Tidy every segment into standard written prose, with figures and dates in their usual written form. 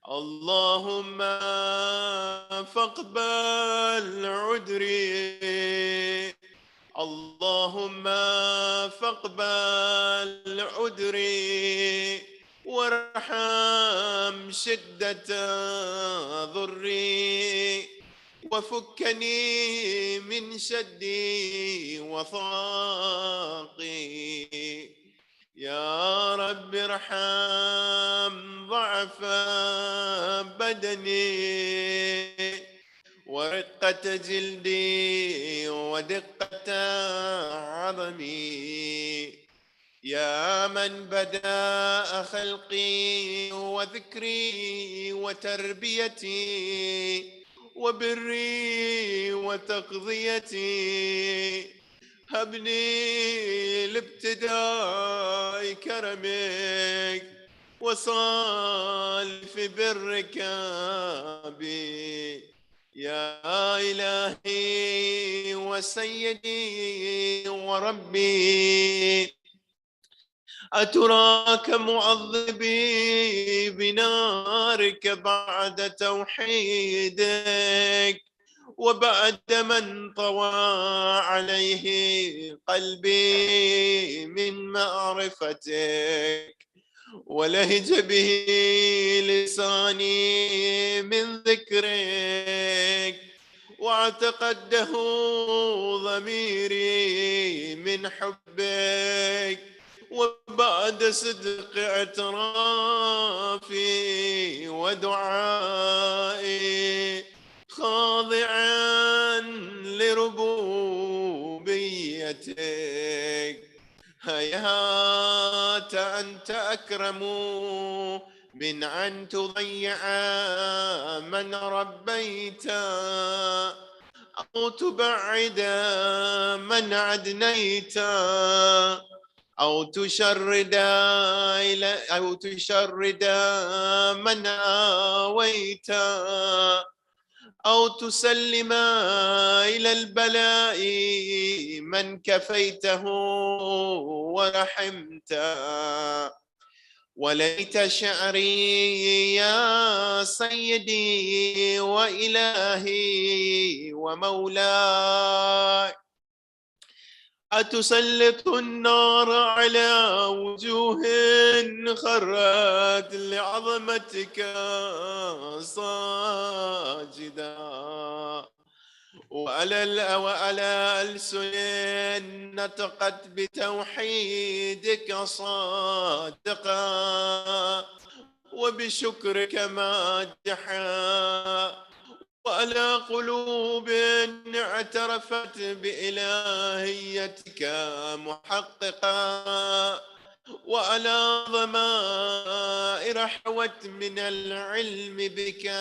اللهم فاقبل عذري، اللهم فاقبل عذري وارحم شدة ضري وفكني من شدي وضاقي. يا رب ارحم ضعف بدني ورقة جلدي ودقة عظمي. يا من بدأ خلقي وذكري وتربيتي وبري وتقضيتي، هبني لابتداء كرمك وصال في برك بي. يا إلهي وسيدي وربي، أتراك معذبي بنارك بعد توحيدك وبعد من طوى عليه قلبي من معرفتك ولهج به لساني من ذكرك واعتقده ضميري من حبك وبعد صدق اعترافي ودعائي خاضعا لربوبيتك. هيهات أنت أكرم من أن تضيع من ربيت أو تبعد من أدنيت أو تشرد من آويت أو تسلم إلى البلاء من كفيته ورحمت. وليت شعري يا سيدي وإلهي ومولاي أتسلط النار على وجوه خرت لعظمتك ساجدا وعلى ألسن نطقت بتوحيدك صادقا وبشكرك مادحا وعلى قلوب اعترفت بإلهيتك محققا وعلى ضمائر حوت من العلم بك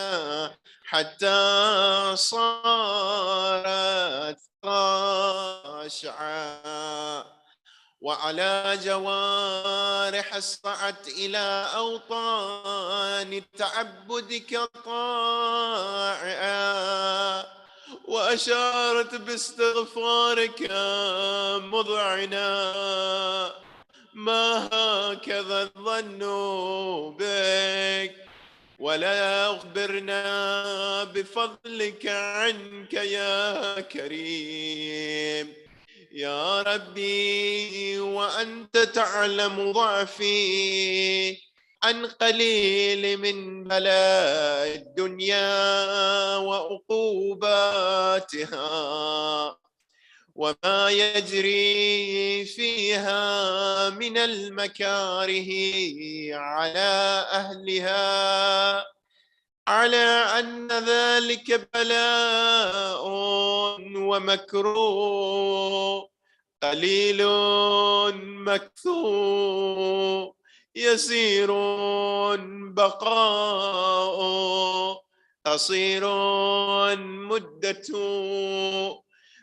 حتى صارت خاشعة وعلى جوارح اسرعت إلى أوطان تعبدك طائعة وأشارت باستغفارك مذعنا. ما هكذا الظن بك ولا أخبرنا بفضلك عنك يا كريم. يا ربي وأنت تعلم ضعفي عن قليل من بلاء الدنيا وعقوباتها وما يجري فيها من المكاره على أهلها، على أن ذلك بلاء ومكروه قليل مكثور يسير بقاء قصير مدة.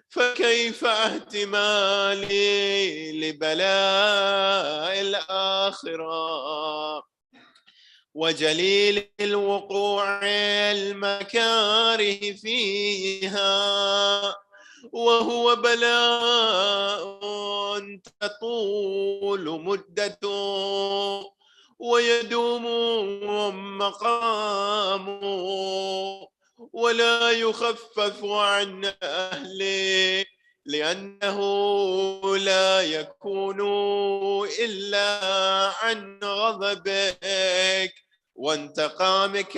فكيف احتمالي لبلاء الآخرة وجليل الوقوع المكاره فيها وهو بلاء تطول مدته ويدوم مقامه ولا يخفف عن أهله، لأنه لا يكون إلا عن غضبك وانتقامك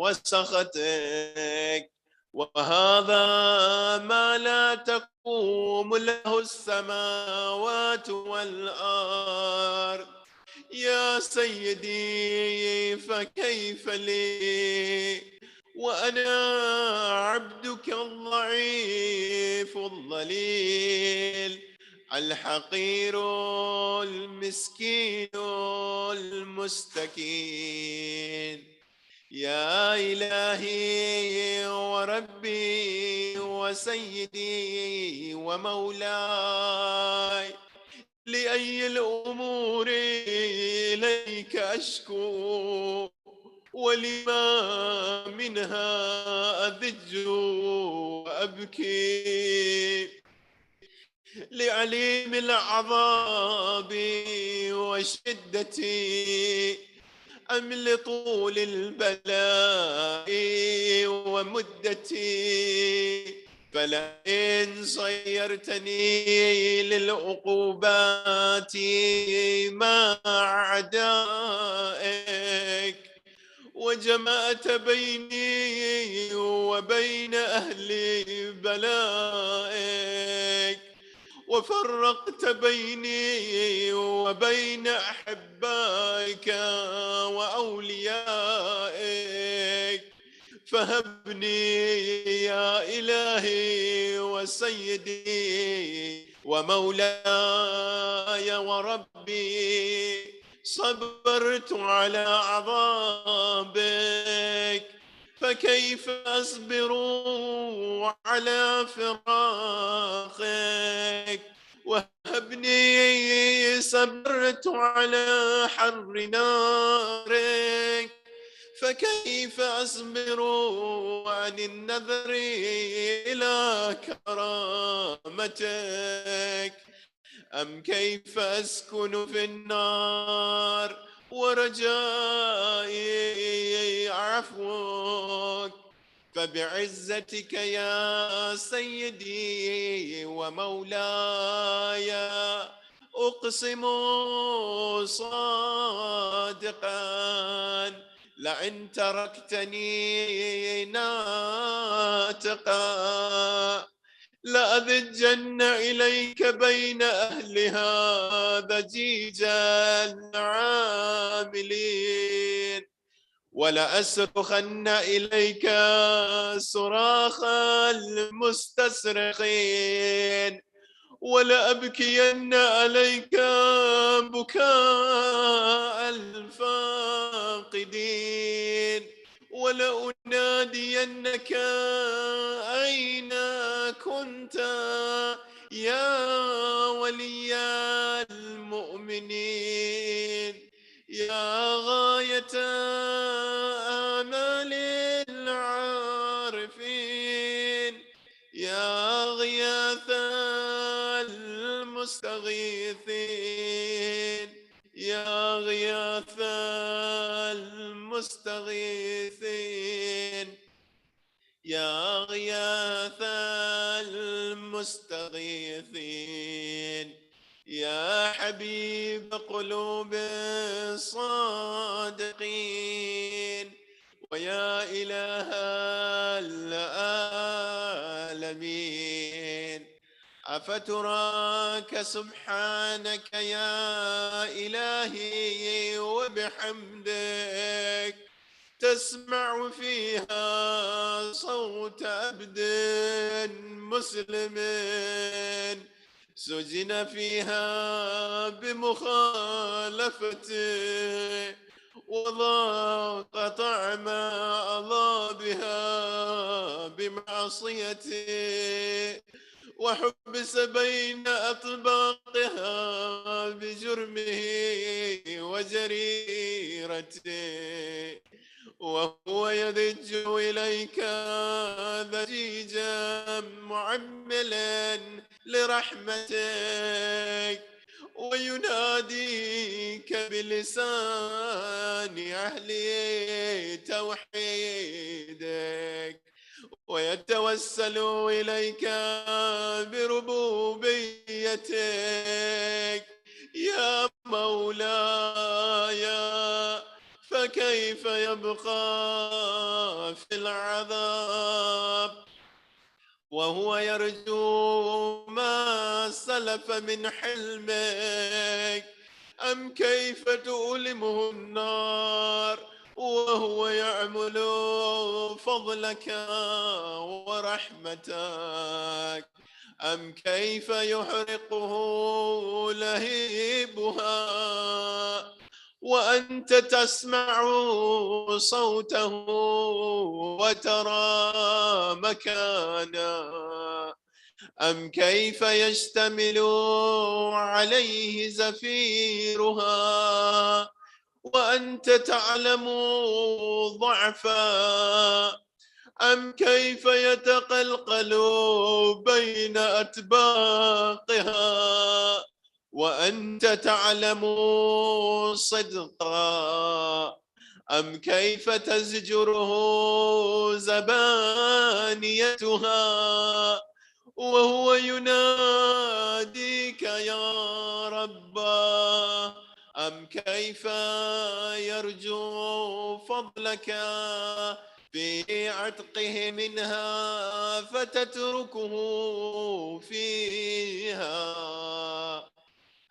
وسخطك، وهذا ما لا تقوم له السماوات والأرض. يا سيدي فكيف لي وأنا عبدك الضعيف الضليل الحقير المسكين المستكين. يا إلهي وربي وسيدي ومولاي، لأي الأمور إليك أشكو، ولما منها أذج وأبكي، لعليم العذاب وشدتي أم لطول البلاء ومدتي؟ فلئن صيرتني للعقوبات مع أعدائك، وجمعت بيني وبين أهل بلائك، وفرقت بيني وبين أحبائك وأوليائك، فهبني يا إلهي وسيدي ومولاي وربي، صبرت على عذابك، فكيف أصبر على فراقك؟ وهبني صبرت على حر نارك، فكيف أصبر عن النذر إلى كرامتك؟ أم كيف أسكن في النار ورجائي عفوك؟ فبعزتك يا سيدي ومولاي أقسم صادقا، لئن تركتني ناطقا لأذجن إليك بين أهلها ضجيجا عاملين، ولأصرخن إليك صراخ المستصرخين، ولأبكين عليك بكاء الفاقدين، ولأنادينك أين كنت يا ولي المؤمنين، يا غاية آمال العارفين، يا غياث المستغيثين، يا غياث المستغيثين، يا غياث المستغيثين، يا حبيب قلوب الصادقين، ويا إله العالمين. أفتراك سبحانك يا إلهي وبحمدك تسمع فيها صوت عبد مسلم سجن فيها بمخالفته، وضاق طعم عذابها بمعصيته، وحبس بين أطباقها بجرمه وجريرته، وهو يضج إليك ضجيجا معملا لرحمتك، ويناديك بلسان أهل توحيدك، ويتوسل إليك بربوبيتك يا مولاي، فكيف يبقى في العذاب وهو يرجو ما سلف من حلمك؟ أم كيف تؤلمه النار وهو يعمل فضلك ورحمتك؟ أم كيف يحرقه لهيبها وأنت تسمع صوته وترى مكانه؟ أم كيف يشتمل عليه زفيرها وأنت تعلم ضعفا؟ أم كيف يتقلقل بين أتباقها وأنت تعلم صدقا؟ أم كيف تزجره زبانيتها وهو يناديك يا رباه؟ أم كيف يرجو فضلك في عتقه منها فتتركه فيها؟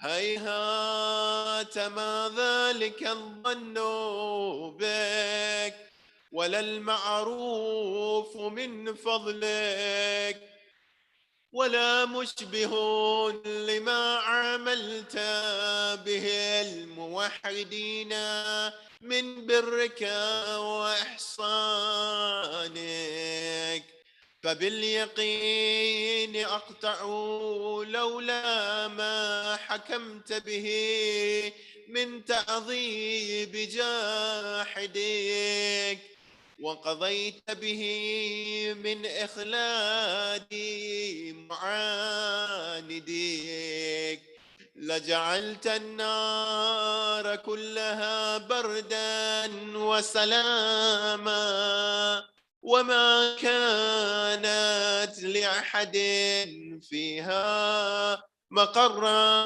هيهات ما ذلك الظن بك ولا المعروف من فضلك، ولا مشبه لما عملت به الموحدين من برك وإحصانك. فباليقين أقطع لولا ما حكمت به من تعذيب جاحدك وقضيت به من إخلاد معانديك لجعلت النار كلها بردا وسلاما، وما كانت لأحد فيها مقرا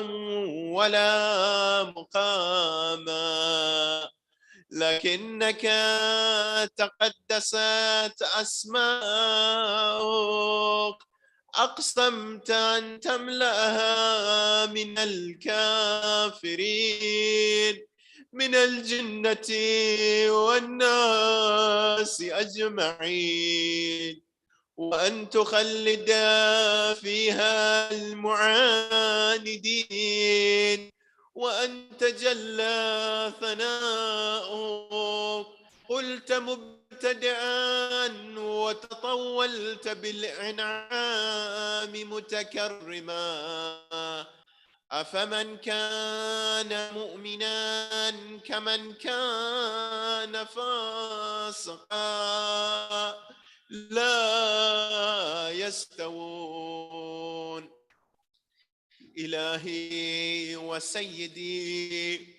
ولا مقاما، لكنك تقدست أسماؤك أقسمت أن تملأها من الكافرين من الجنة والناس أجمعين، وأن تخلد فيها المعاندين، وأن تجلى ثناؤك. قلت مبتدئا وتطولت بالإنعام متكرما: أفمن كان مؤمنا كمن كان فاسقا لا يستوون. إلهي وسيدي،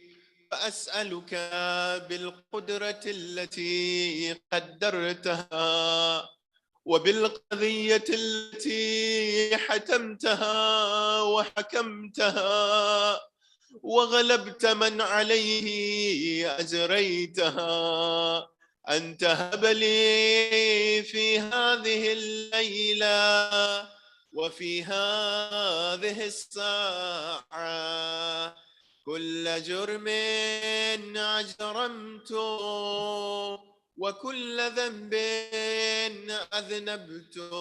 فأسألك بالقدرة التي قدرتها وبالقضية التي حتمتها وحكمتها وغلبت من عليه أجريتها، أن تهب لي في هذه الليلة وفي هذه الساعة كل جرم أجرمته وكل ذنب أذنبته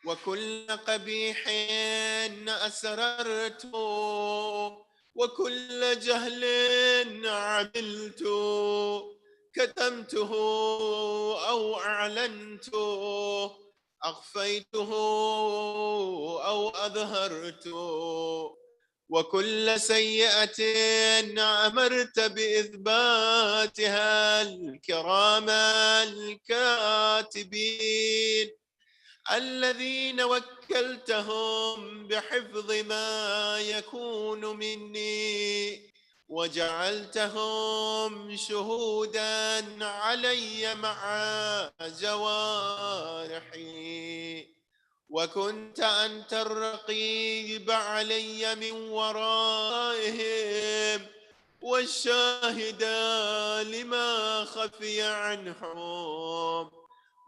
وكل قبيح أسررته وكل جهل عملته كتمته أو أعلنته أخفيته أو أظهرته، وكل سيئة أمرت بإثباتها الكرام الكاتبين الذين وكلتهم بحفظ ما يكون مني، وجعلتهم شهودا علي مع جوارحي، وكنت أنت الرقيب علي من ورائهم، والشاهد لما خفي عنهم،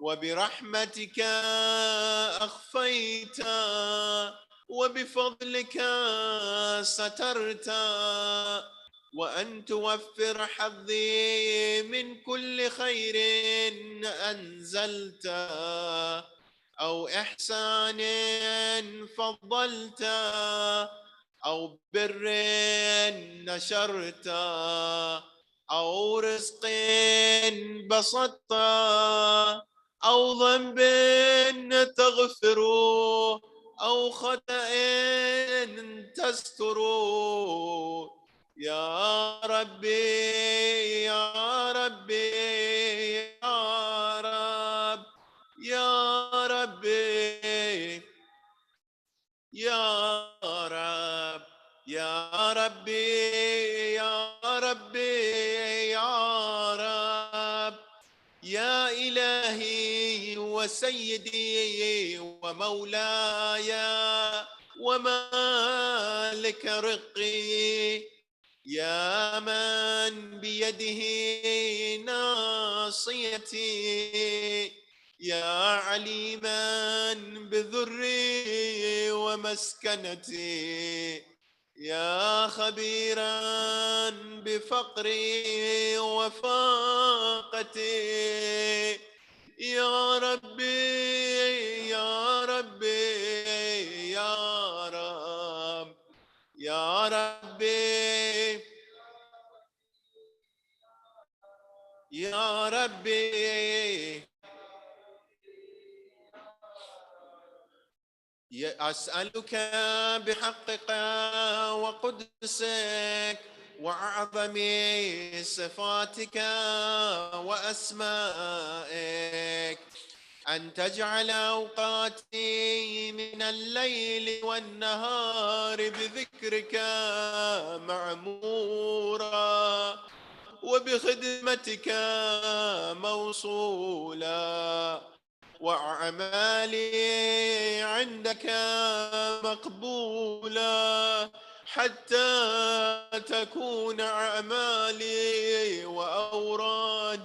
وبرحمتك أخفيت، وبفضلك سترت، وأن توفر حظي من كل خير أنزلت، أو إحسان فضلت، أو بر نشرت، أو رزق بسطت، أو ذنب تغفر، أو خطأ تستر. يا ربي يا ربي يا رب يا ربي يا رب يا ربي يا ربي يا رب، يا إلهي وسيدي ومولاي ومالك رقي، يا من بيده ناصيتي، يا عليما بذري ومسكنتي، يا خبيرا بفقري وفاقتي، يا ربي يا ربي يا رب يا ربي يا ربي، أسألك بحقك وقدسك وأعظم صفاتك وأسمائك أن تجعل أوقاتي من الليل والنهار بذكرك معمورا، وبخدمتك موصولا، وأعمالي عندك مقبولة، حتى تكون أعمالي وأورادي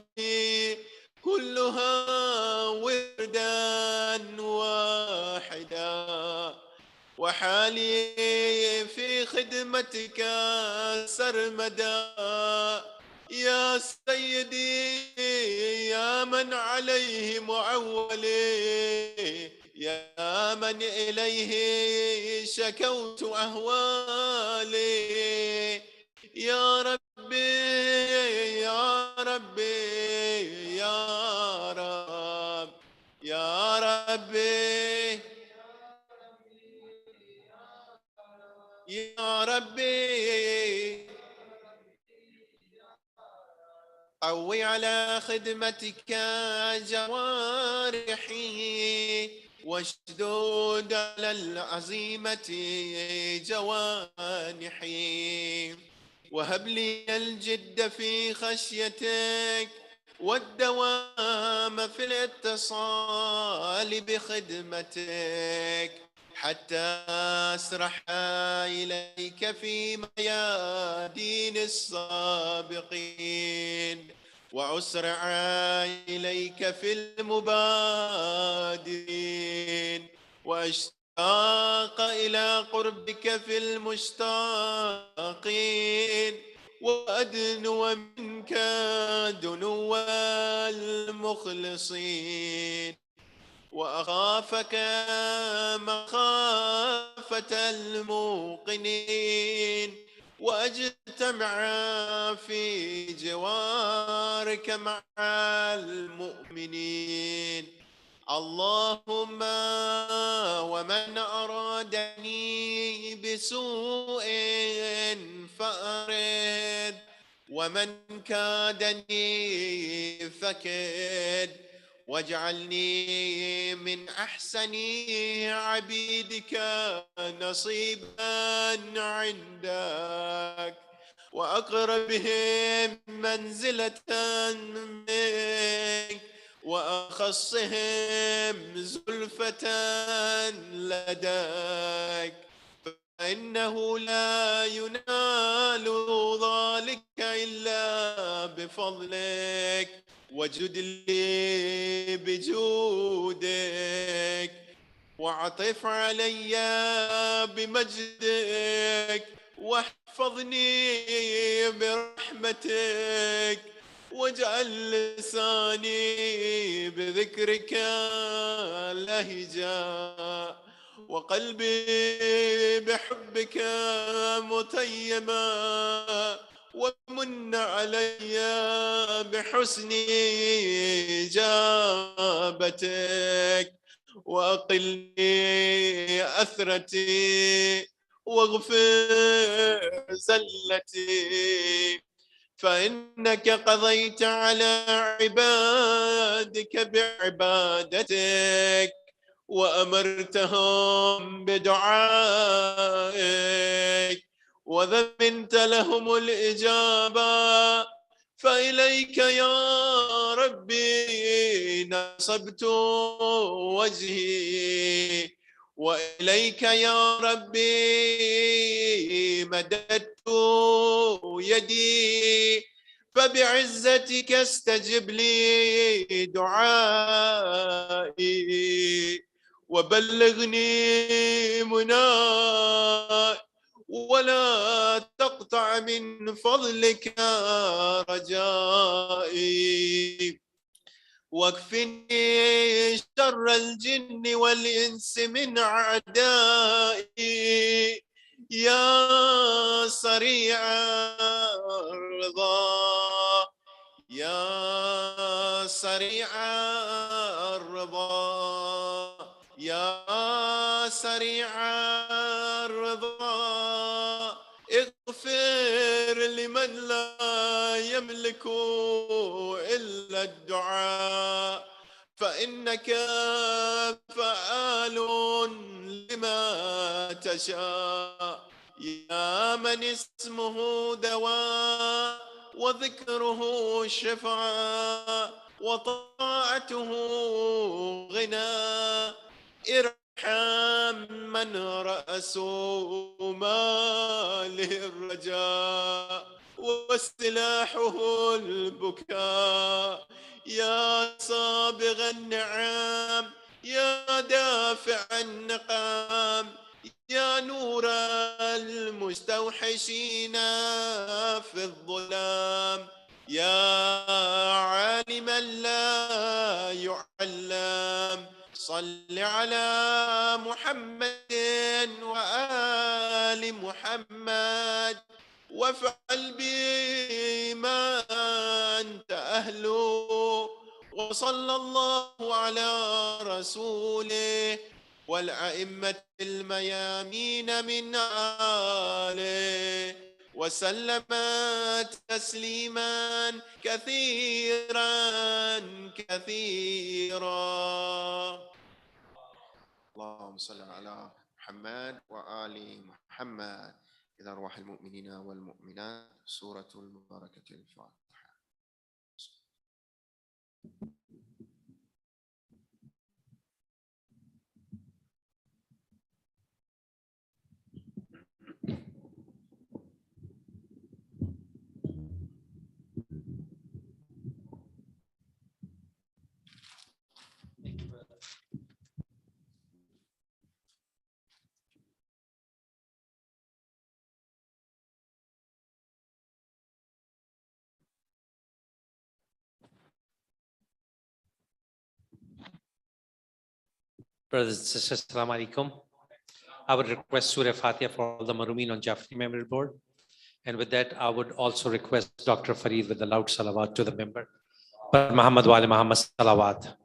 كلها وردا واحدا، وحالي في خدمتك سرمدا. يا سيدي يا من عليه معولي، يا من إليه شكوت أهوالي، يا ربي يا ربي يا رب يا ربي يا ربي، قوي على خدمتك جوارحي، واشدود على العزيمة جوانحي، وهب لي الجد في خشيتك والدوام في الاتصال بخدمتك، حتى أسرح إليك في ميادين السابقين، وأسرع إليك في المبادرين، وأشتاق إلى قربك في المشتاقين، وأدنو منك دنو المخلصين، وأخافك مخافة الموقنين، وأجتمع في جوارك مع المؤمنين. اللهم ومن أرادني بسوء فأرد، ومن كادني فكد، واجعلني من أحسن عبيدك نصيبا عندك، وأقربهم منزلة منك، وأخصهم زلفة لديك، فإنه لا ينال ذلك إلا بفضلك، وجد لي بجودك، وعطف علي بمجدك، واحفظني برحمتك، واجعل لساني بذكرك لهجا، وقلبي بحبك متيما، ومن علي بحسن إجابتك، وأقلني أثرتي، واغفر زلتي، فإنك قضيت على عبادك بعبادتك، وأمرتهم بدعائك، وذمنت لهم الإجابة، فإليك يا ربي نصبت وجهي، وإليك يا ربي مددت يدي، فبعزتك استجب لي دعائي، وبلغني مناي، ولا تقطع من فضلك رجائي، واكفني شر الجن والإنس من أعدائي، يا سريع الرضا، يا سريع الرضا، يا سريع الرضا، اغفر لمن لا يملك إلا الدعاء، فإنك فعال لما تشاء، يا من اسمه دواء، وذكره شفاء، وطاعته غنى، ارحم من رأسه ماله الرجاء، وسلاحه البكاء، يا صابغ النعم، يا دافع النقام، يا نور المستوحشين في الظلام، يا عالما لا يعلم، صل على محمد وآل محمد، وافعل بي ما أنت أهله، وصلى الله على رسوله والأئمة الميامين من آله، وسلم تسليما كثيرا كثيرا. اللهم صل على محمد وآل محمد. إلى أرواح المؤمنين والمؤمنات. سورة المباركة الفاتحة. Brothers and sisters, Assalamu alaikum. I would request Surah Fatiha for all the Marumeen on Jafaria Memorial Board. And with that, I would also request Dr. Fareed with the loud salawat to the member. But Muhammad wa ali Muhammad salawat.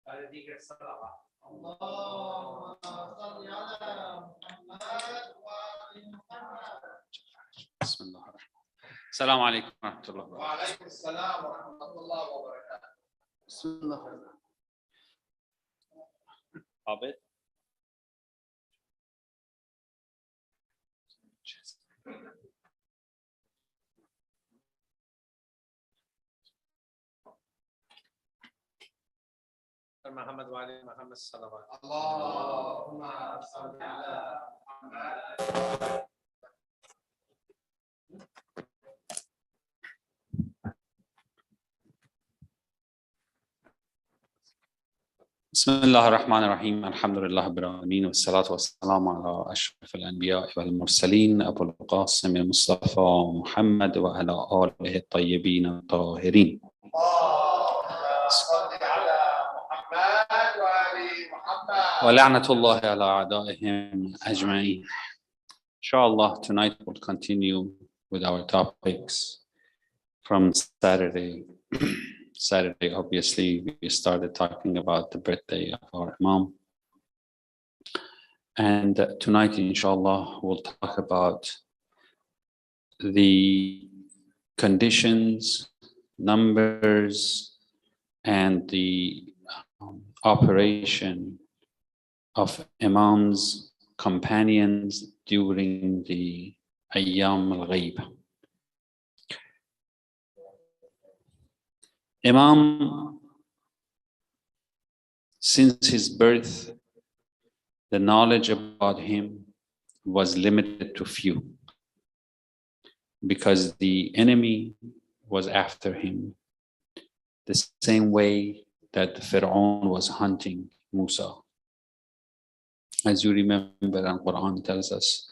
بسم الله الرحمن الرحيم. السلام عليكم ورحمة الله وبركاته. وعليكم السلام ورحمة الله وبركاته. بسم الله. عابد. محمد وعلي محمد الصلوات. اللهم صل على محمد. بسم الله الرحمن الرحيم. الحمد لله رب العالمين والصلاة والسلام على أشرف الأنبياء والمرسلين أبو القاسم المصطفى محمد وعلى آله الطيبين الطاهرين. اللهم صل على محمد وآل محمد. ولعنة الله على أعدائهم أجمعين. Inshallah, tonight we'll continue with our topics from Saturday. Saturday, obviously, we started talking about the birthday of our Imam. And tonight, inshallah, we'll talk about the conditions, numbers, and the operation of Imam's companions during the Ayyam al-Ghaib. Imam, since his birth, the knowledge about him was limited to few because the enemy was after him the same way that Fir'aun was hunting Musa. As you remember, the Quran tells us,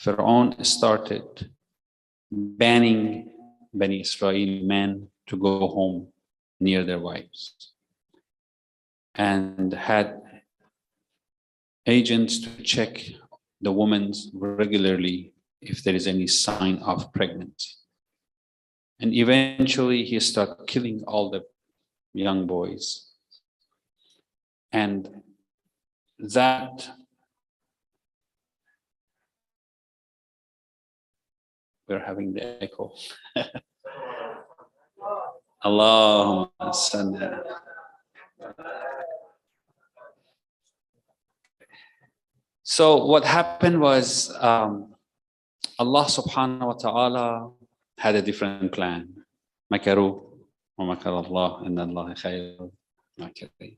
Fir'aun started banning Bani Israel men to go home near their wives and had agents to check the women regularly if there is any sign of pregnancy. And eventually he started killing all the young boys. And that we're having the echo. Allahumma salli. So what happened was Allah subhanahu wa ta'ala had a different plan. Makaru wa makar Allah inna Allah khayrul makirin.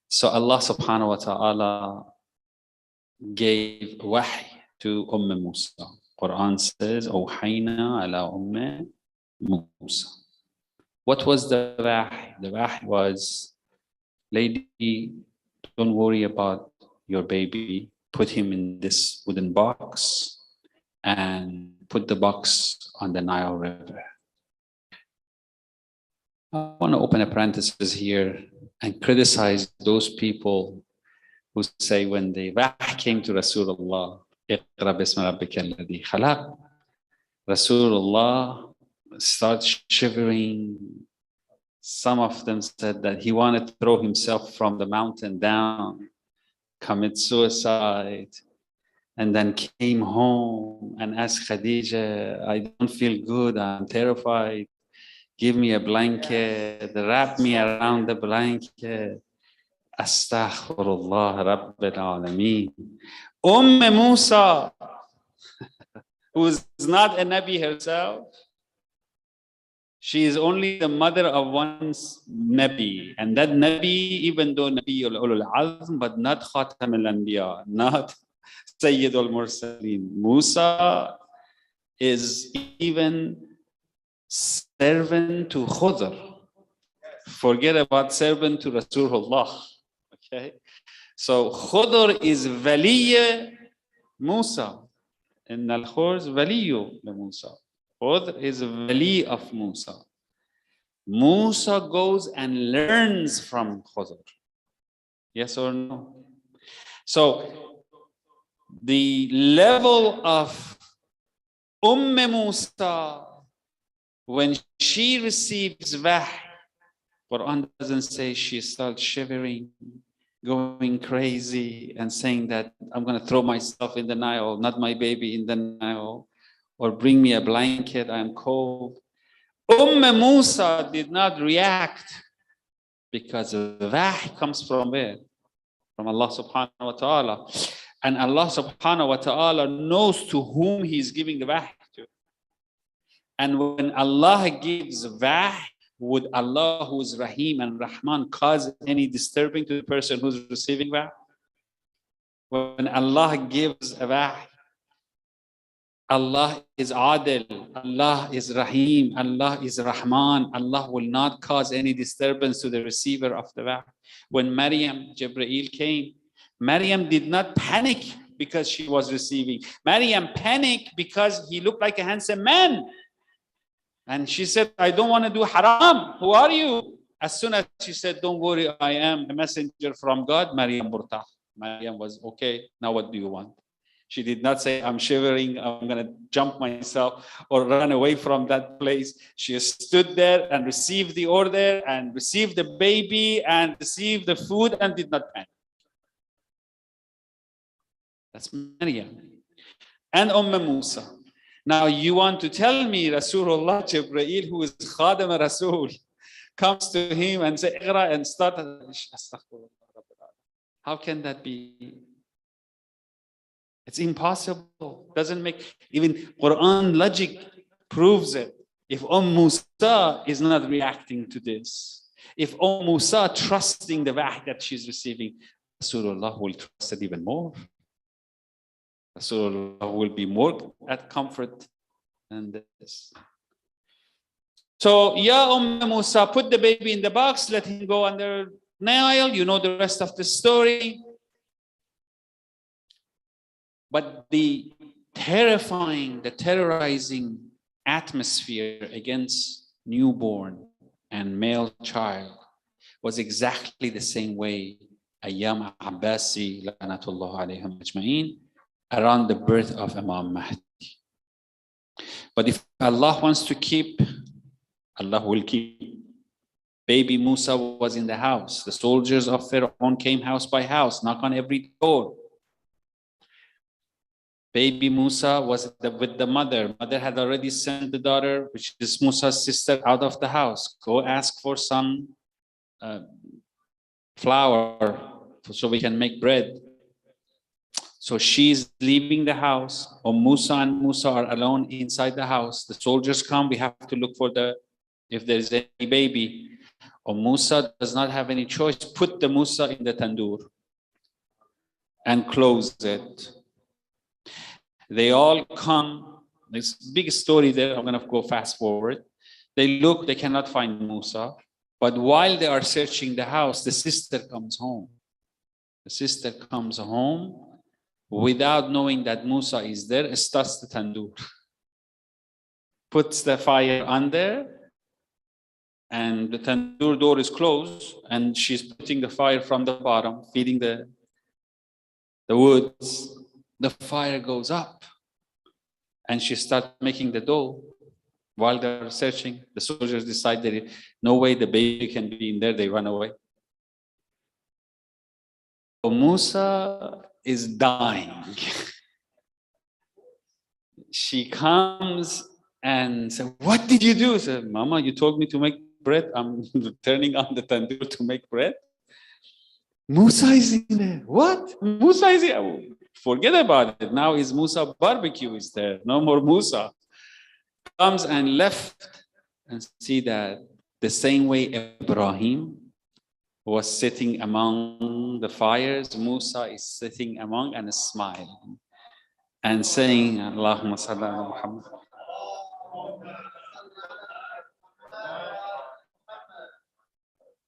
So Allah subhanahu wa ta'ala gave wahy to Musa. Quran says, Awhayna ala Musa. What was the wahy? The wahy was, lady, don't worry about your baby. Put him in this wooden box and put the box on the Nile River. I want to open a parenthesis here and criticize those people who say when the wahy came to Rasulullah, Iqra bismi rabbika alladhi khalaq, Rasulullah starts shivering. Some of them said that he wanted to throw himself from the mountain down, commit suicide, and then came home and asked Khadija, I don't feel good, I'm terrified. Give me a blanket, wrap me around the blanket. Astaghfirullah Rabbil Alameen. Musa, who's not a Nabi herself, she is only the mother of one Nabi. And that Nabi, even though Nabi ulul azm, but not Khatam al-Anbiya, not Sayyid al-Mursaleen. Musa is even servant to Khudr. Forget about servant to Rasulullah. Okay? So Khudr is Waliya Musa. In al-Khurz, Waliyu Musa. Khudr is Wali of Musa. Musa goes and learns from Khudr. Yes or no? So the level of Musa, when she receives wahy Quran doesn't say she started shivering, going crazy, and saying that I'm going to throw myself in the Nile, not my baby in the Nile, or bring me a blanket, I'm cold. Musa did not react because the wahy comes from where? From Allah subhanahu wa ta'ala. And Allah subhanahu wa ta'ala knows to whom He's giving the wahy to. And when Allah gives wahy, would Allah, who is Rahim and Rahman, cause any disturbing to the person who's receiving wahy? When Allah gives a wahy, Allah is Adil, Allah is Rahim, Allah is Rahman. Allah will not cause any disturbance to the receiver of the wahy. When Maryam, Jibreel came, Maryam did not panic because she was receiving. Maryam panicked because he looked like a handsome man. And she said, I don't want to do haram. Who are you? As soon as she said, don't worry, I am a messenger from God, Maryam burtah. Maryam was okay. Now what do you want? She did not say, I'm shivering, I'm going to jump myself or run away from that place. She stood there and received the order and received the baby and received the food and did not panic. That's Maryam. And Musa. Now you want to tell me Rasulullah Jibreel, who is Khadim Rasul, comes to him and say, Iqra, and start. How can that be? It's impossible. Doesn't make, even Quran logic proves it. If Musa is not reacting to this, if Musa trusting the wahy that she's receiving, Rasulullah will trust it even more. Rasulullah will be more at comfort than this. So, Ya Musa, put the baby in the box, let him go under Nile. You know the rest of the story. But the terrorizing atmosphere against newborn and male child was exactly the same way Ayyam Abbasi, La'natullah alayhim ajma'in, around the birth of Imam Mahdi. But if Allah wants to keep, Allah will keep. Baby Musa was in the house. The soldiers of Pharaoh came house by house, knock on every door. Baby Musa was with the mother. Mother had already sent the daughter, which is Musa's sister, out of the house. Go ask for some flour so we can make bread. So she's leaving the house. Musa and Musa are alone inside the house. The soldiers come. We have to look for if there's any baby. Musa does not have any choice. Put the Musa in the tandoor and close it. They all come. There's a big story there. I'm going to go fast forward. They look, they cannot find Musa. But while they are searching the house, the sister comes home. The sister comes home without knowing that Musa is there, starts the tandoor. Puts the fire under, and the tandoor door is closed, and she's putting the fire from the bottom, feeding the woods. The fire goes up, and she starts making the dough. While they're searching, the soldiers decide that no way the baby can be in there. They run away. Musa is dying. She comes and says, what did you do? I said, Mama, you told me to make bread. I'm turning on the tandoor to make bread. Musa is in there. What? Musa is here. Oh, forget about it. Now is Musa barbecue is there. No more Musa. Comes and left and see that the same way Ibrahim was sitting among the fires, Musa is sitting among and smiling and saying, Allahumma salli ala Muhammad.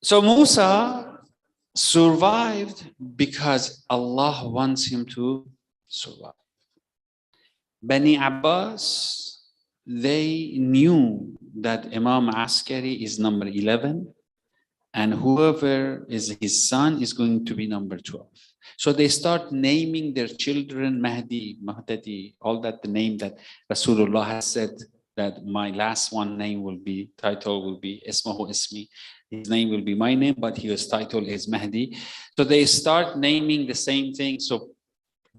So Musa survived because Allah wants him to survive. Bani Abbas, they knew that Imam Askari is number 11 and whoever is his son is going to be number 12. So they start naming their children Mahdi, Mahdadi, all that the name that Rasulullah has said that my last one name will be, title will be Ismahu Ismi. His name will be my name, but his title is Mahdi. So they start naming the same thing, so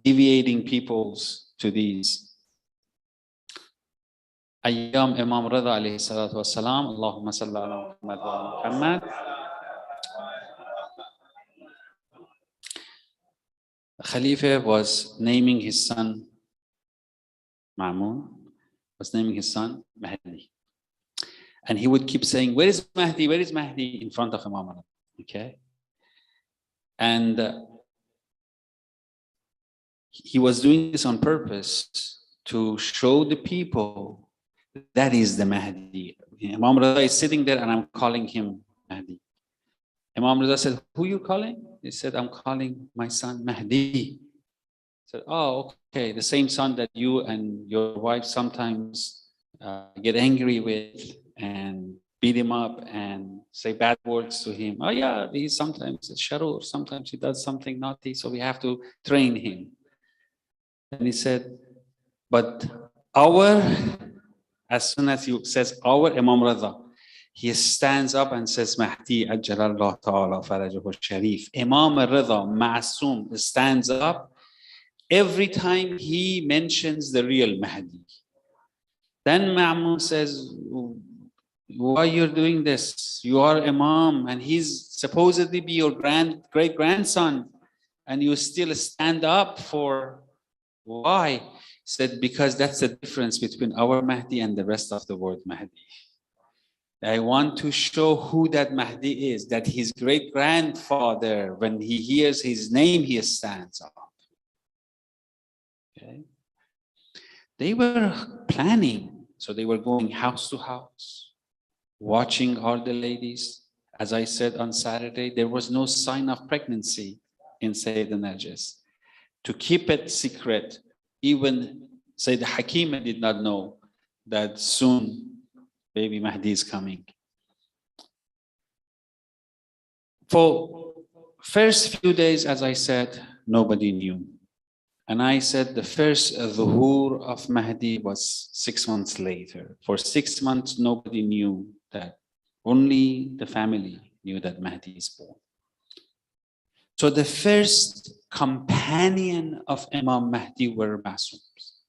deviating peoples to these. Ayyam Imam Rida alayhi salatu wassalam, Allahumma salli ala Muhammad wa Muhammad. Khalifa was naming his son Ma'mun, was naming his son Mahdi. And he would keep saying, where is Mahdi? Where is Mahdi? In front of Imam Rida. Okay. And he was doing this on purpose to show the people that is the Mahdi. Imam Rida is sitting there and I'm calling him Mahdi. Imam Rida said, who you calling? He said, I'm calling my son Mahdi. He said, oh, okay, the same son that you and your wife sometimes get angry with and beat him up and say bad words to him. Oh yeah, he's sometimes a sharur, sometimes he does something naughty, so we have to train him. And he said, but as soon as he says our Imam Rida, he stands up and says, Mahdi ajjalallahu ta'ala farajahu sharif. Imam Rida, Ma'asum, stands up every time he mentions the real Mahdi. Then Ma'mun says, why you're doing this? You are Imam and he's supposedly be your great-grandson and you still stand up for, why? He said, because that's the difference between our Mahdi and the rest of the world Mahdi. I want to show who that Mahdi is, that his great-grandfather, when he hears his name, he stands up. Okay. They were planning, so they were going house to house, watching all the ladies. As I said on Saturday, there was no sign of pregnancy in Sayyidina Narjis. To keep it secret, even Sayyid Hakima did not know that soon baby Mahdi is coming. For first few days, as I said, nobody knew. And I said the first dhuhur of Mahdi was 6 months later. For 6 months, nobody knew that. Only the family knew that Mahdi is born. So the first companion of Imam Mahdi were Masums,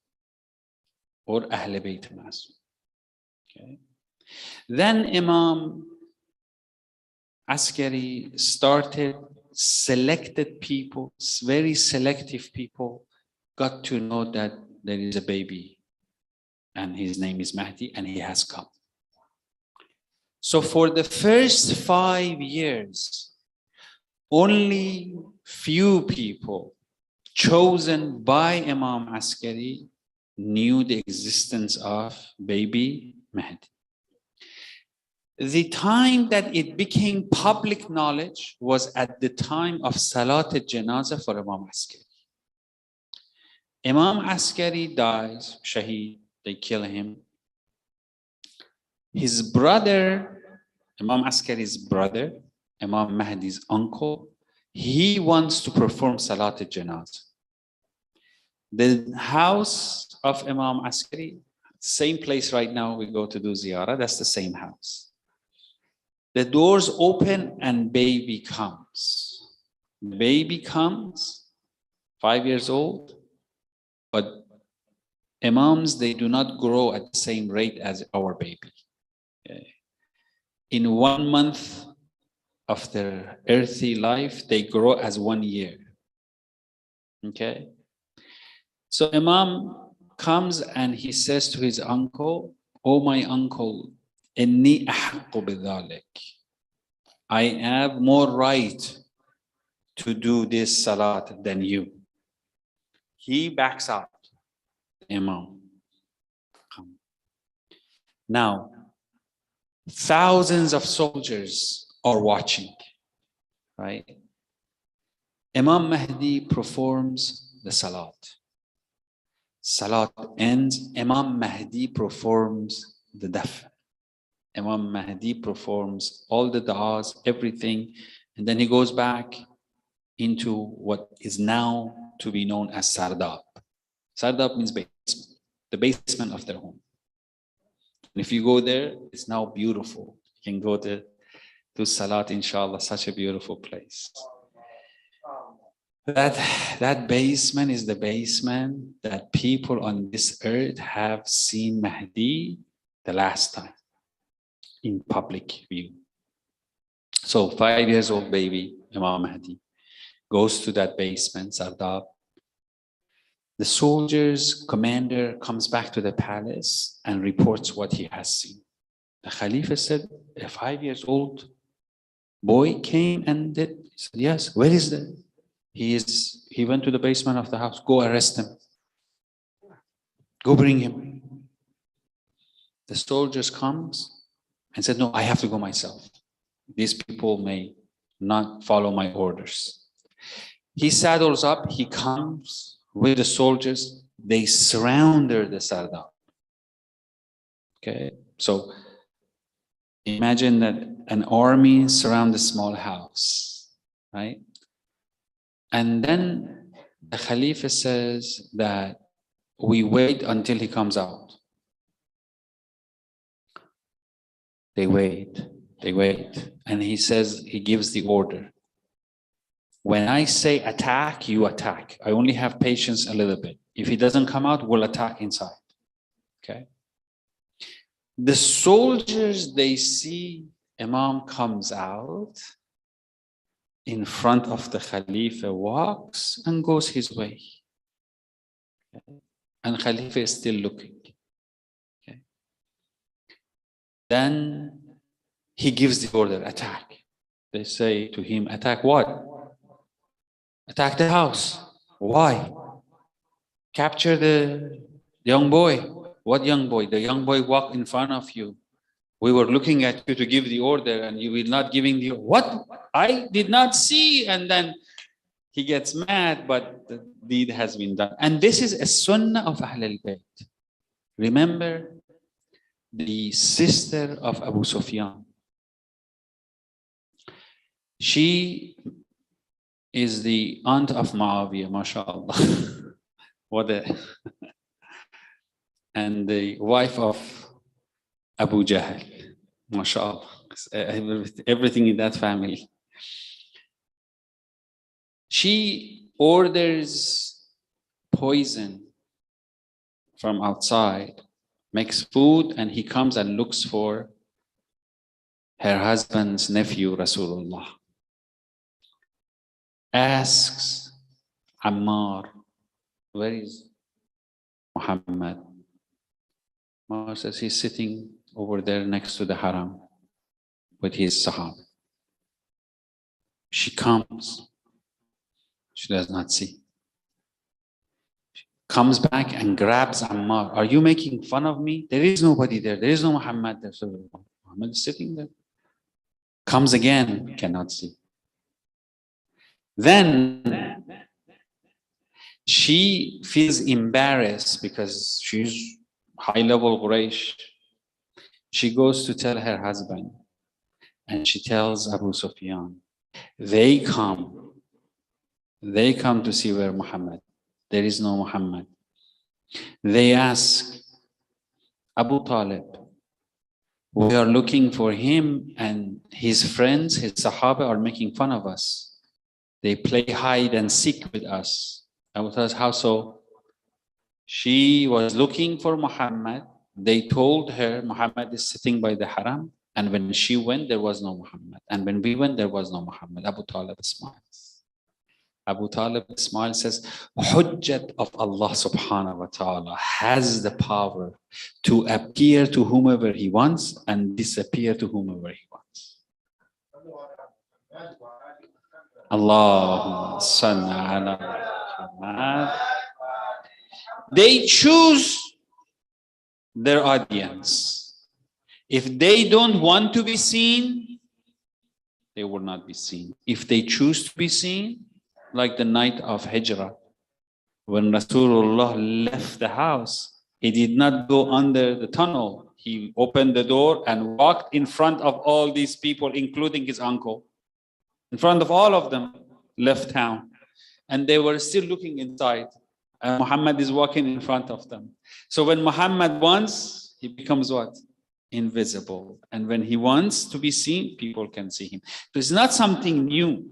or Ahl Bayt Masum. Okay. Then Imam Askari started, selected people, very selective people, got to know that there is a baby and his name is Mahdi and he has come. So for the first 5 years, only few people chosen by Imam Askari knew the existence of baby Mahdi. The time that it became public knowledge was at the time of Salat al-Janazah for Imam Askari. Imam Askari dies, Shaheed, they kill him. His brother, Imam Askari's brother, Imam Mahdi's uncle, he wants to perform Salat al-Janazah. The house of Imam Askari, same place right now we go to do ziyarah, that's the same house. The doors open and baby comes. The baby comes, 5 years old, but Imams, they do not grow at the same rate as our baby. Okay. In 1 month of their earthly life, they grow as 1 year. Okay. So Imam comes and he says to his uncle, oh my uncle, inni ahaqqu bidhalik. I have more right to do this salat than you. He backs out. Imam. Now, thousands of soldiers are watching, right? Imam Mahdi performs the salat. Salat ends, Imam Mahdi performs the daf. Imam Mahdi performs all the du'as, everything, and then he goes back into what is now to be known as Sardab. Sardab means basement, the basement of their home. If you go there, it's now beautiful. You can go there to Salat, inshallah, such a beautiful place. That basement is the basement that people on this earth have seen Mahdi the last time in public view. So 5 years old baby, Imam Mahdi, goes to that basement, Sardab. The soldiers' commander comes back to the palace and reports what he has seen. The Khalifa said, a 5 years old boy came and did. He said, yes, where is that? He went to the basement of the house. Go arrest him. Go bring him. The soldiers comes and said, no, I have to go myself. These people may not follow my orders. He saddles up, he comes with the soldiers, they surrounded the Sardab. Okay, so imagine that an army surrounds a small house, right? And then the Khalifa says that we wait until he comes out. They wait, and he says, he gives the order. When I say attack, you attack. I only have patience a little bit. If he doesn't come out, we'll attack inside. Okay? The soldiers, they see Imam comes out in front of the Khalifa, walks and goes his way. Okay? And Khalifa is still looking. Okay? Then he gives the order, attack. They say to him, attack what? Attack the house. Why? Capture the young boy. What young boy? The young boy walked in front of you. We were looking at you to give the order and you were not giving the order. What? I did not see. And then he gets mad, but the deed has been done. And this is a sunnah of Ahlul Bayt. Remember the sister of Abu Sufyan. She is the aunt of Muawiyah, mashallah. What a and the wife of Abu Jahl, mashallah. Everything in that family. She orders poison from outside, makes food, and he comes and looks for her husband's nephew, Rasulullah. Asks Ammar, where is Muhammad? Ammar says he's sitting over there next to the haram with his sahaba. She comes. She does not see. She comes back and grabs Ammar. Are you making fun of me? There is nobody there. There is no Muhammad there. So Muhammad is sitting there. Comes again, cannot see. Then she feels embarrassed because she's high-level Quraysh. She goes to tell her husband, and she tells Abu Sufyan. They come to see where Muhammad. There is no Muhammad. They ask Abu Talib, we are looking for him, and his friends, his Sahaba, are making fun of us. They play hide and seek with us. Abu Talib, how so? She was looking for Muhammad. They told her Muhammad is sitting by the haram. And when she went, there was no Muhammad. And when we went, there was no Muhammad. Abu Talib smiles. Abu Talib smiles, says, Hujjat of Allah subhanahu wa ta'ala has the power to appear to whomever he wants and disappear to whomever he wants. Allahumma salli ala Muhammad. They choose their audience. If they don't want to be seen, they will not be seen. If they choose to be seen, like the night of Hijrah, when Rasulullah left the house, he did not go under the tunnel. He opened the door and walked in front of all these people, including his uncle. In front of all of them, left town. And they were still looking inside. And Muhammad is walking in front of them. So when Muhammad wants, he becomes what? invisible. And when he wants to be seen, people can see him. So it's not something new.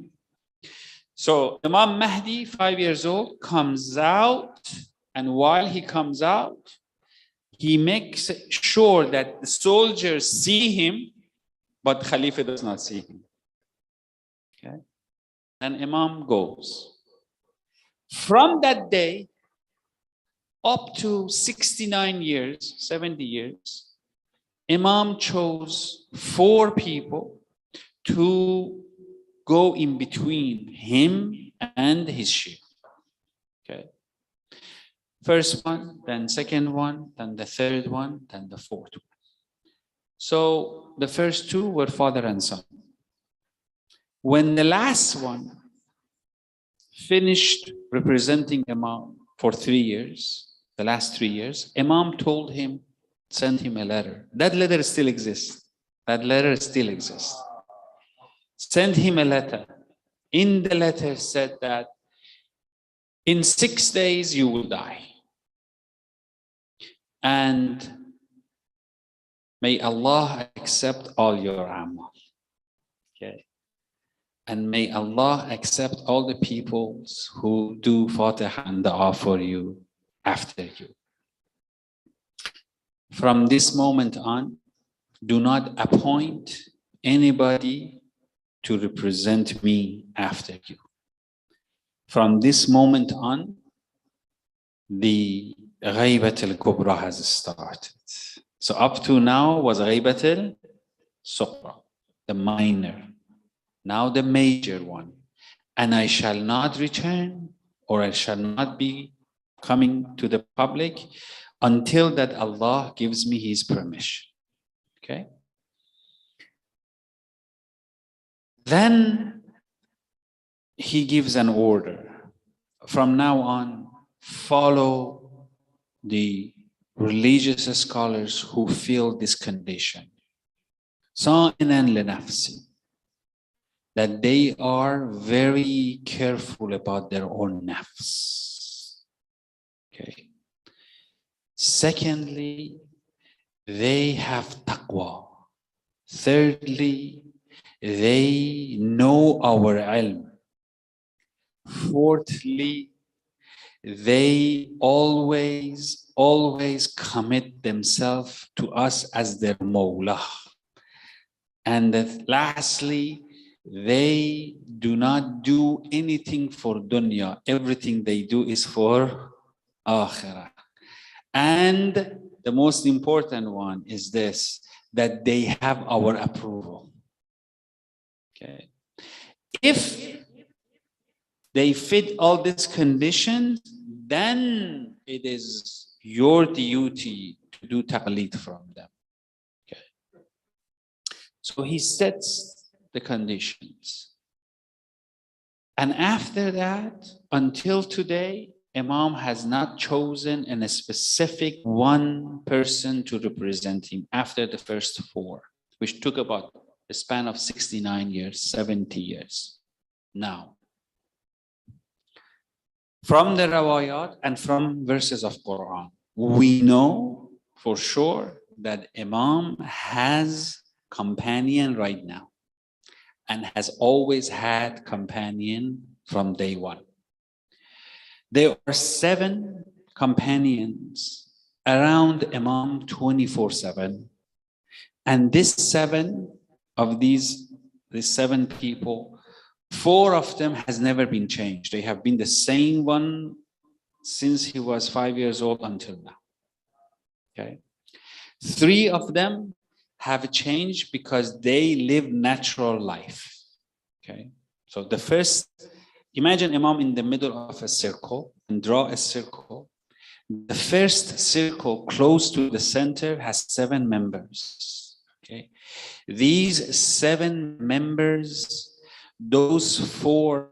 So Imam Mahdi, 5 years old, comes out, and while he comes out, he makes sure that the soldiers see him, but Khalifa does not see him. Okay? And Imam goes. From that day, up to 69 years, 70 years, Imam chose 4 people to go in between him and his Shia. Okay. First one, then second one, then the third one, then the fourth one. So the first 2 were father and son. When the last one finished representing Imam for 3 years, the last 3 years, Imam told him, sent him a letter. That letter still exists. That letter still exists. Sent him a letter. In the letter said that in 6 days you will die. And may Allah accept all your amal. Okay. And may Allah accept all the peoples who do Fatiha and Dua for you after you. From this moment on, do not appoint anybody to represent me after you. From this moment on, the Ghaybat al-Kubra has started. So up to now was Ghaybat al-Suqra, the minor. Now the major one. And I shall not return, or I shall not be coming to the public until that Allah gives me his permission. Okay? Then he gives an order. From now on, follow the religious scholars who feel this condition. Sa'inan li nafsi. That they are very careful about their own nafs. Okay. Secondly, they have taqwa. Thirdly, they know our ilm. Fourthly, they always commit themselves to us as their mawla. And lastly, they do not do anything for dunya. Everything they do is for akhirah. And the most important one is this, that they have our approval. Okay. If they fit all these conditions, then it is your duty to do taqleed from them. Okay. So he sets the conditions. And after that, until today, Imam has not chosen a specific one person to represent him after the first 4, which took about a span of 69 years, 70 years. Now, from the rawayat and from verses of Quran, we know for sure that Imam has companion right now and has always had companion from day one. There are 7 companions around Imam 24/7. And these 7 people, 4 of them has never been changed. They have been the same one since he was 5 years old until now. Okay. 3 of them have changed because they live natural life. Okay. So the first, imagine Imam in the middle of a circle and draw a circle. The first circle close to the center has 7 members. Okay. These 7 members, those 4,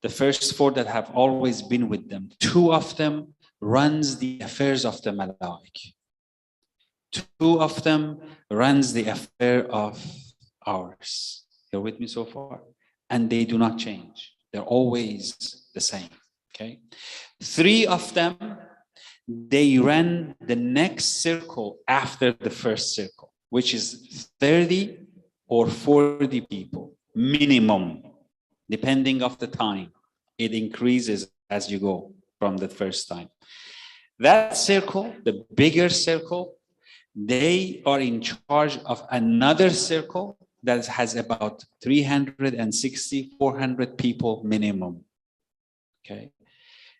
the first 4 that have always been with them, 2 of them runs the affairs of the malaik. 2 of them runs the affair of ours. You're with me so far? And they do not change. They're always the same. Okay. 3 of them, they ran the next circle after the first circle. which is 30 or 40 people, minimum, depending of the time. It increases as you go from the first time. That circle, the bigger circle, they are in charge of another circle that has about 360, 400 people minimum. Okay.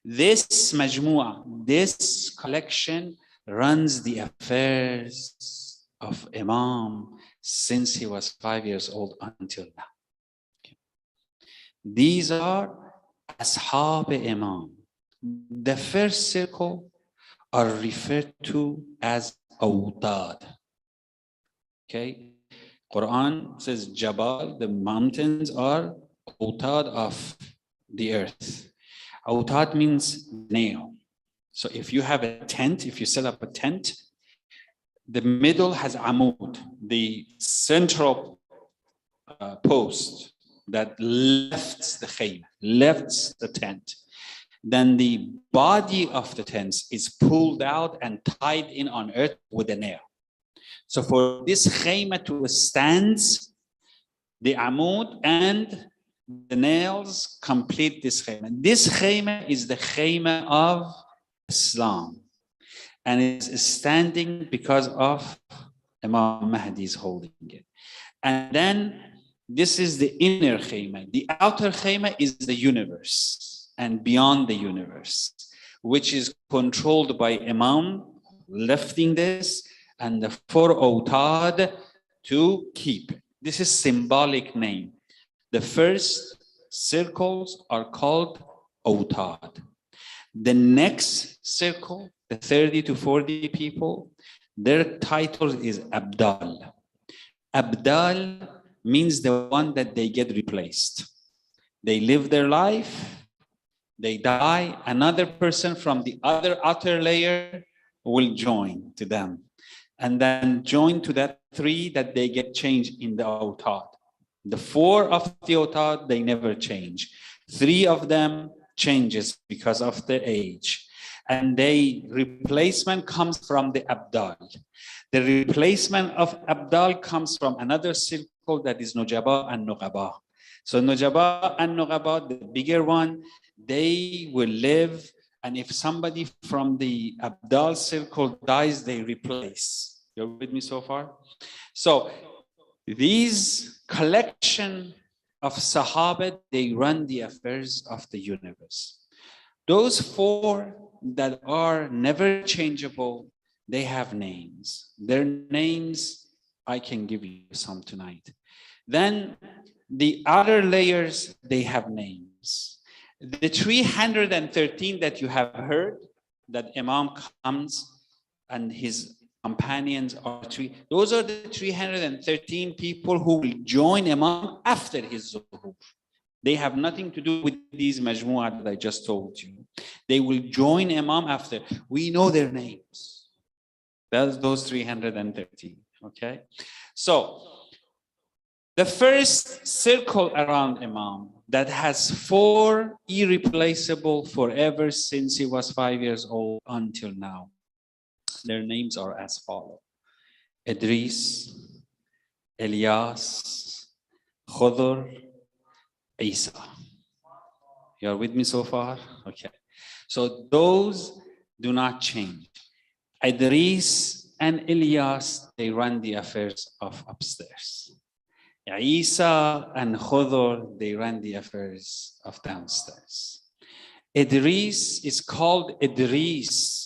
This majmu'ah, this collection runs the affairs of Imam since he was 5 years old until now. Okay. These are Ashab Imam. The first circle are referred to as Awtad. Okay. Quran says Jabal, the mountains are Awtad of the earth. Awtad means nail. So if you have a tent, if you set up a tent, the middle has amud, the central post that lifts the khayma, lifts the tent. Then the body of the tent is pulled out and tied in on earth with a nail. So for this khayma to stand, the amud and the nails complete this khayma. This khayma is the khayma of Islam, and it's standing because of Imam Mahdi is holding it. And then this is the inner khayma. The outer khayma is the universe and beyond the universe, which is controlled by Imam lifting this and the 4 awtad to keep it. This is symbolic name. The first circles are called awtad. The next circle, the 30 to 40 people, their title is Abdal. Abdal means the one that they get replaced. They live their life, they die, another person from the other outer layer will join to them. And then join to that 3 that they get changed in the awtad. The 4 of the awtad, they never change. 3 of them changes because of their age. And the replacement comes from the Abdal. The replacement of Abdal comes from another circle that is Nujaba and Nuqaba. So Nujaba and Nuqaba, the bigger one, they will live. And if somebody from the Abdal circle dies, they replace. You're with me so far? So these collection of Sahaba, they run the affairs of the universe. Those 4 that are never changeable, they have names. Their names, I can give you some tonight. Then the other layers, they have names. The 313 that you have heard, that Imam comes and his companions are 3, those are the 313 people who will join Imam after his zuhur. They have nothing to do with these majmu'ah that I just told you. They will join Imam after. We know their names. That's those 313, okay? So, the first circle around Imam that has 4 irreplaceable forever since he was 5 years old until now. Their names are as follows: Idris, Elias, Khudr, Isa. You are with me so far? Okay. So those do not change. Idris and Elias, they run the affairs of upstairs. Isa and Khudr, they run the affairs of downstairs. Idris is called Idris.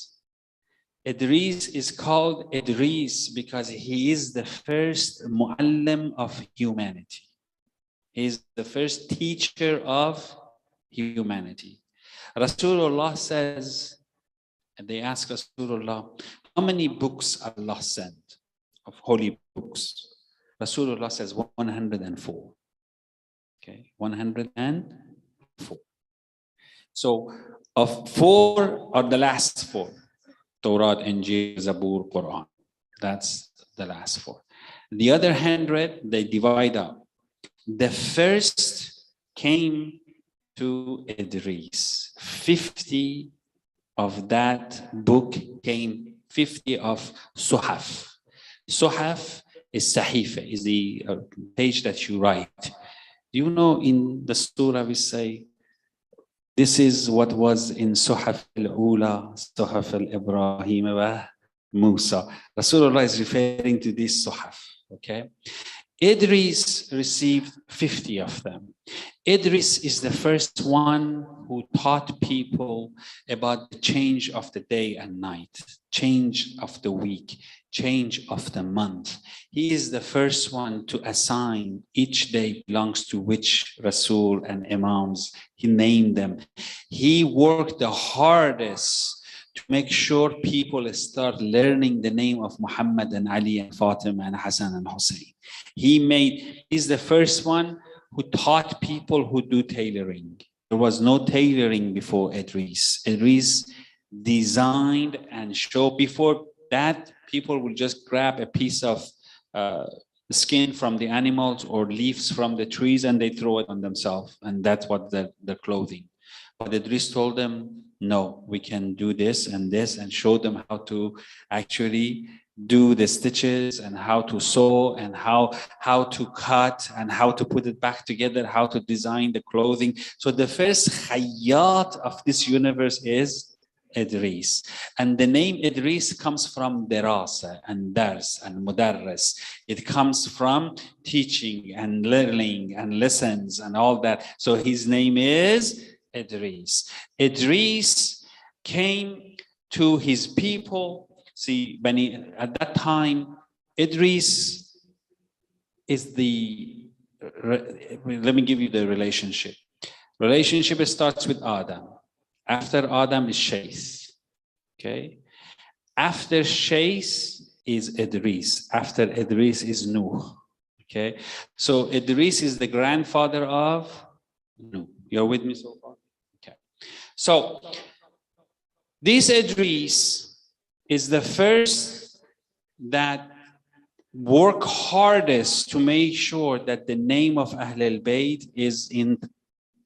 Idris is called Idris because he is the first muallim of humanity. He is the first teacher of humanity. Rasulullah says, and they ask Rasulullah, how many books Allah sent of holy books? Rasulullah says 104. Okay, 104. So of 4 are the last 4. Torah, Injil, Zabur, Quran. That's the last 4. The other 100, they divide up. The first came to Idris. 50 of that book came, 50 of Suhaf. Suhaf is Sahifa, is the page that you write. Do you know in the surah we say, this is what was in Suhaf al-Ula, Suhaf al-Ibrahim wa Musa. Rasulullah is referring to this Suhaf, okay? Idris received 50 of them. Idris is the first one who taught people about the change of the day and night, change of the week, change of the month. He is the first one to assign each day belongs to which Rasul and Imams. He named them. He worked the hardest to make sure people start learning the name of Muhammad and Ali and Fatima and Hassan and Hussein. He's the first one who taught people who do tailoring. There was no tailoring before Idris. Idris designed and showed. Before that, people would just grab a piece of skin from the animals or leaves from the trees and they throw it on themselves. And that's what the clothing. But Idris told them, no, we can do this and show them how to actually do the stitches and how to sew and how to cut and how to put it back together, how to design the clothing. So the first khayyat of this universe is Idris. And the name Idris comes from dirasa and dars and mudarris. It comes from teaching and learning and lessons and all that. So his name is Idris. Idris came to his people. See, at that time, Idris is let me give you the relationship. Relationship starts with Adam. After Adam is Shays. Okay? After Shays is Idris. After Idris is Nuh. Okay? So Idris is the grandfather of Nuh. You're with me so far? Okay. So this Idris is the first that work hardest to make sure that the name of Ahl al-Bayt is in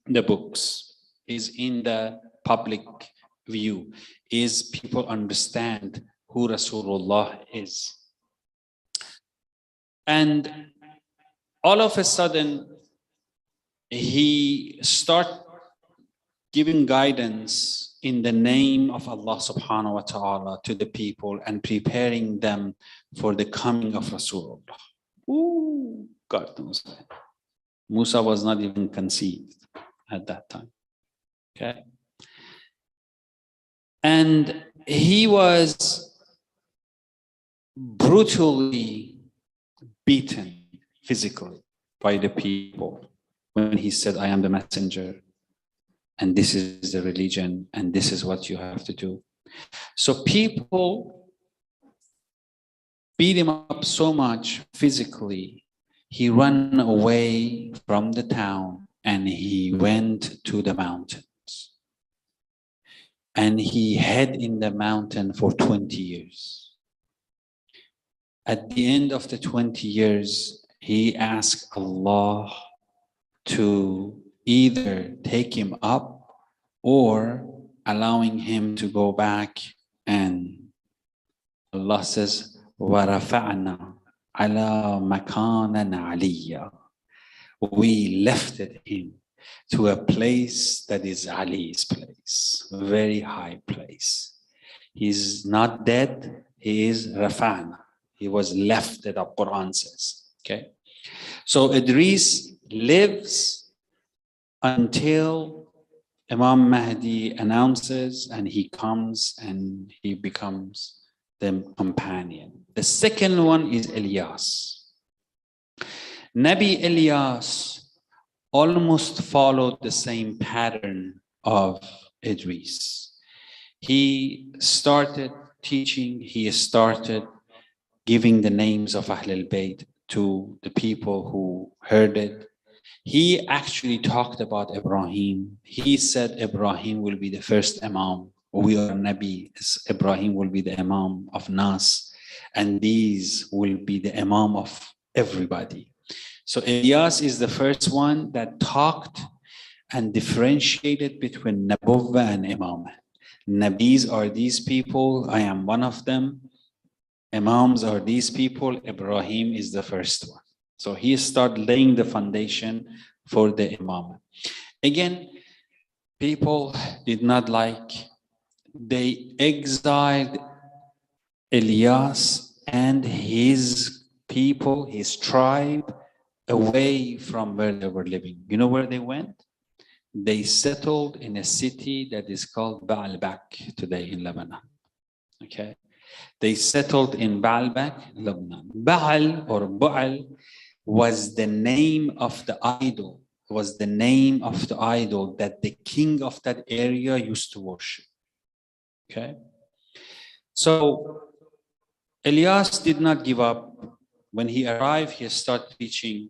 the books, is in the public view, is people understand who Rasulullah is. And all of a sudden, he started giving guidance in the name of Allah subhanahu wa ta'ala to the people and preparing them for the coming of Rasulullah. Ooh, God knows that. Musa was not even conceived at that time. Okay. And he was brutally beaten physically by the people when he said, I am the messenger. And this is the religion, and this is what you have to do. So people beat him up so much physically, he ran away from the town and he went to the mountains. And he hid in the mountain for 20 years. At the end of the 20 years, he asked Allah to either take him up or allowing him to go back, and Allah says, وَرَفَعْنَا عَلَى مَكَانًا عَلِيًّا. We lifted him to a place that is Ali's place, a very high place. He's not dead, he is Rafa'na. He was lifted up, Quran says. Okay. So Idris lives until Imam Mahdi announces and he comes and he becomes the companion. The second one is Ilyas. Nabi Ilyas almost followed the same pattern of Idris. He started teaching, he started giving the names of Ahl al-Bayt to the people who heard it. He actually talked about Ibrahim. He said Ibrahim will be the first Imam. We are Nabi. Ibrahim will be the Imam of Nas. And these will be the Imam of everybody. So Ilyas is the first one that talked and differentiated between Nabuwwah and Imam. Nabis are these people. I am one of them. Imams are these people. Ibrahim is the first one. So he started laying the foundation for the imam. Again, people did not like, they exiled Ilyas and his people, his tribe, away from where they were living. You know where they went? They settled in a city that is called Baalbek today in Lebanon. Okay? They settled in Baalbek, Lebanon. Baal or Baal was the name of the idol, was the name of the idol that the king of that area used to worship. Okay? So Ilyas did not give up. When he arrived, he started preaching,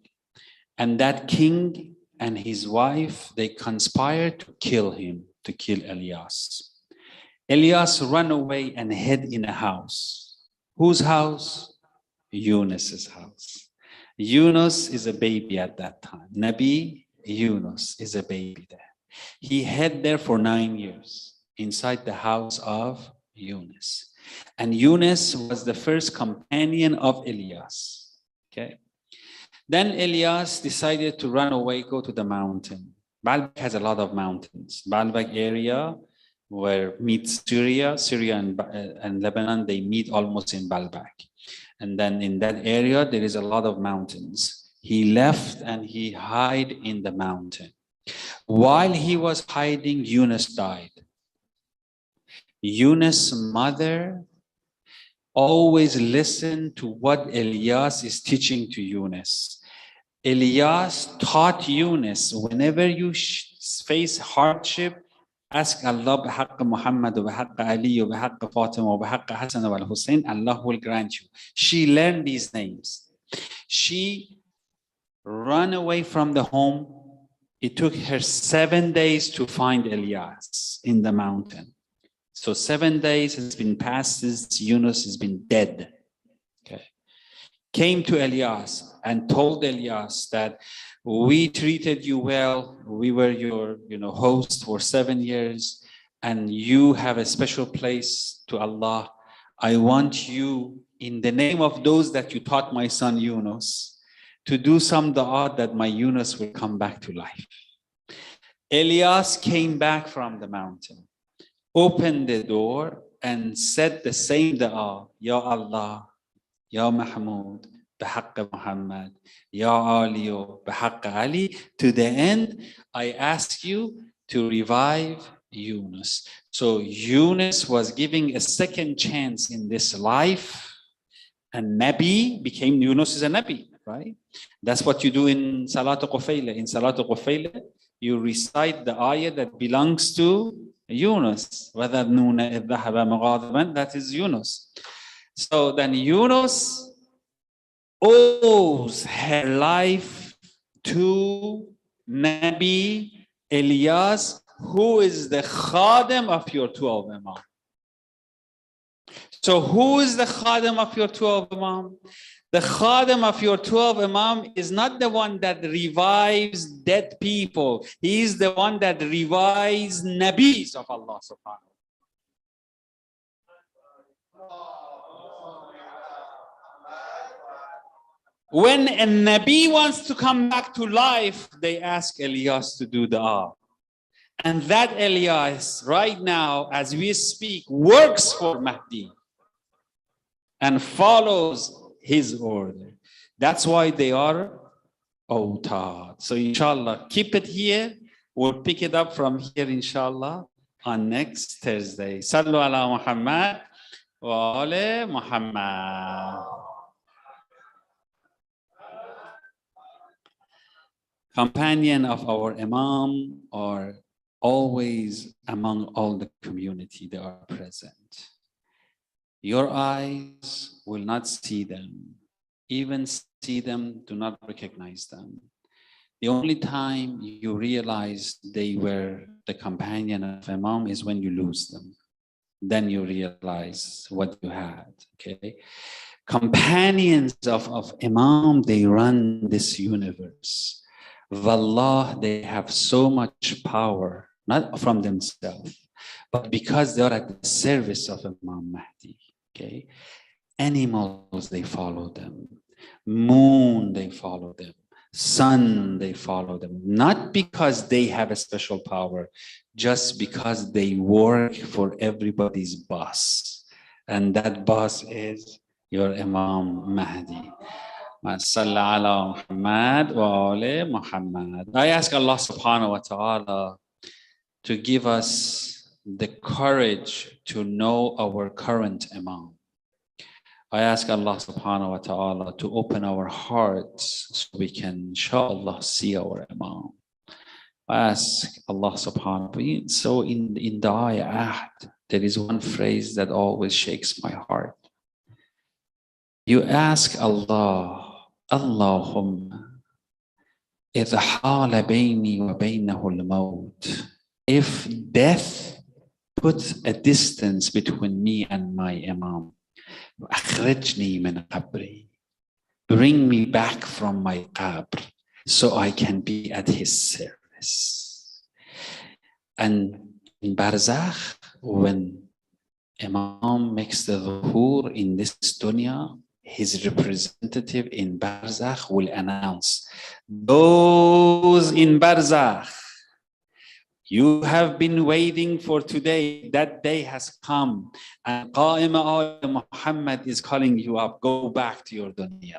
and that king and his wife, they conspired to kill him, to kill Ilyas. Ilyas ran away and hid in a house. Whose house? Yunus's house. Yunus is a baby at that time. Nabi Yunus is a baby there. He hid there for 9 years inside the house of Yunus. And Yunus was the first companion of Ilyas. Okay. Then Ilyas decided to run away, go to the mountain. Baalbek has a lot of mountains. Baalbek area where meets Syria and Lebanon, they meet almost in Baalbek. And then in that area, there is a lot of mountains. He left and he hid in the mountain. While he was hiding, Yunus died. Yunus' mother always listened to what Ilyas is teaching to Yunus. Ilyas taught Yunus, whenever you face hardship, ask Allah بحق Muhammad وبحق Ali وبحق Fatima وبحق Hassan وال Hussein, Allah will grant you. She learned these names. She ran away from the home. It took her 7 days to find Ilyas in the mountain. So 7 days has been passed since Yunus has been dead. Okay. Came to Ilyas and told Ilyas that we treated you well. We were your host for 7 years, and you have a special place to Allah. I want you, in the name of those that you taught my son Yunus, to do some dua that my Yunus will come back to life. Ilyas came back from the mountain, opened the door and said the same dua, Ya Allah, Ya Mahmoud, بحق Muhammad, Ya Aliyo, بحق Ali. To the end, I ask you to revive Yunus. So Yunus was giving a second chance in this life, and Nabi became, Yunus is a Nabi, right? That's what you do in Salatul Qufayla. In Salatul Qufayla, you recite the ayah that belongs to Yunus. That is Yunus. So then Yunus owes her life to Nabi Ilyas, who is the khadim of your 12 Imam. So who is the khadim of your 12 Imam? The khadim of your 12 Imam is not the one that revives dead people. He is the one that revives Nabis of Allah subhanahu wa ta'ala. When a Nabi wants to come back to life, they ask Ilyas to do dua. And that Ilyas, right now, as we speak, works for Mahdi and follows his order. That's why they are awtad. So inshallah, keep it here. We'll pick it up from here, inshallah, on next Thursday. Sallu ala Muhammad wa ala Muhammad. Companion of our Imam are always among all the community. They are present. Your eyes will not see them. Even see them, do not recognize them. The only time you realize they were the companion of Imam is when you lose them. Then you realize what you had, okay? Companions of Imam, they run this universe. Wallah, they have so much power, not from themselves, but because they are at the service of Imam Mahdi. Okay, Animals, they follow them. Moon, they follow them. Sun, they follow them. Not because they have a special power, just because they work for everybody's boss. And that boss is your Imam Mahdi. I ask Allah subhanahu wa ta'ala to give us the courage to know our current Imam. I ask Allah subhanahu wa ta'ala to open our hearts so we can, inshallah, see our Imam. I ask Allah subhanahu wa ta'ala, so in the ayah, there is one phrase that always shakes my heart. You ask Allah, Allahumma, إِذْ حَالَ بَيْنِي وَبَيْنَهُ الْمَوْتِ. If death puts a distance between me and my Imam, أخرجني من قبري. Bring me back from my qabr so I can be at his service. And in Barzakh, when Imam makes the dhuhur in this dunya, his representative in Barzakh will announce, those in Barzakh, you have been waiting for today. That day has come. And Qa'ima Muhammad is calling you up. Go back to your dunya.